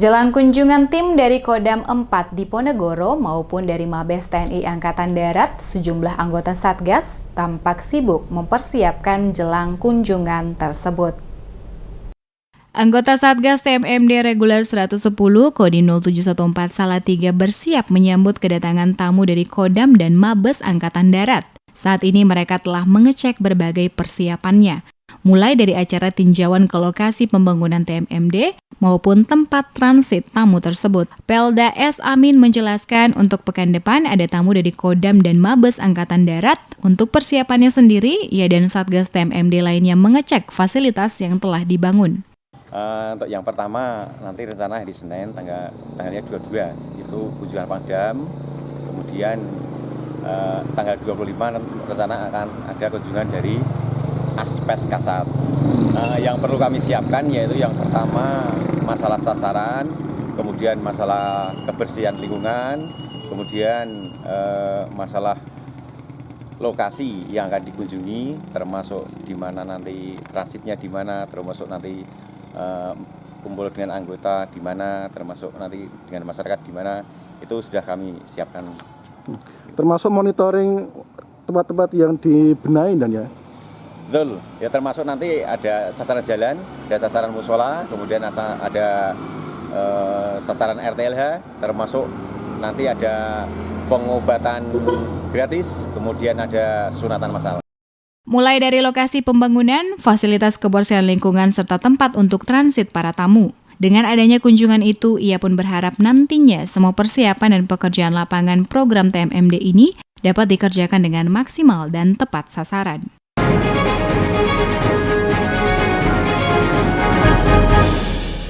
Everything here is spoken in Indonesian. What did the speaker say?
Jelang kunjungan tim dari Kodam 4 Diponegoro maupun dari Mabes TNI Angkatan Darat, sejumlah anggota Satgas tampak sibuk mempersiapkan jelang kunjungan tersebut. Anggota Satgas TMMD Reguler 110 Kodim 0714 Salatiga bersiap menyambut kedatangan tamu dari Kodam dan Mabes Angkatan Darat. Saat ini mereka telah mengecek berbagai persiapannya, mulai dari acara tinjauan ke lokasi pembangunan TMMD maupun tempat transit tamu tersebut. Pelda S. Amin menjelaskan untuk pekan depan ada tamu dari Kodam dan Mabes Angkatan Darat. Untuk persiapannya sendiri, ia dan Satgas TMMD lainnya mengecek fasilitas yang telah dibangun. Untuk yang pertama, nanti rencana hari Senin tanggalnya 22, itu kunjungan Pangdam. Kemudian tanggal 25 rencana akan ada kunjungan dari Aspes Kasat. Yang perlu kami siapkan yaitu yang pertama masalah sasaran, kemudian masalah kebersihan lingkungan, kemudian masalah lokasi yang akan dikunjungi, termasuk di mana nanti transitnya di mana, termasuk nanti kumpul dengan anggota di mana, termasuk nanti dengan masyarakat di mana, itu sudah kami siapkan. Termasuk monitoring tempat-tempat yang dibenahi dan ya. Betul, ya termasuk nanti ada sasaran jalan, ada sasaran musola, kemudian ada sasaran RTLH, termasuk nanti ada pengobatan gratis, kemudian ada sunatan massal. Mulai dari lokasi pembangunan, fasilitas kebersihan lingkungan, serta tempat untuk transit para tamu. Dengan adanya kunjungan itu, ia pun berharap nantinya semua persiapan dan pekerjaan lapangan program TMMD ini dapat dikerjakan dengan maksimal dan tepat sasaran.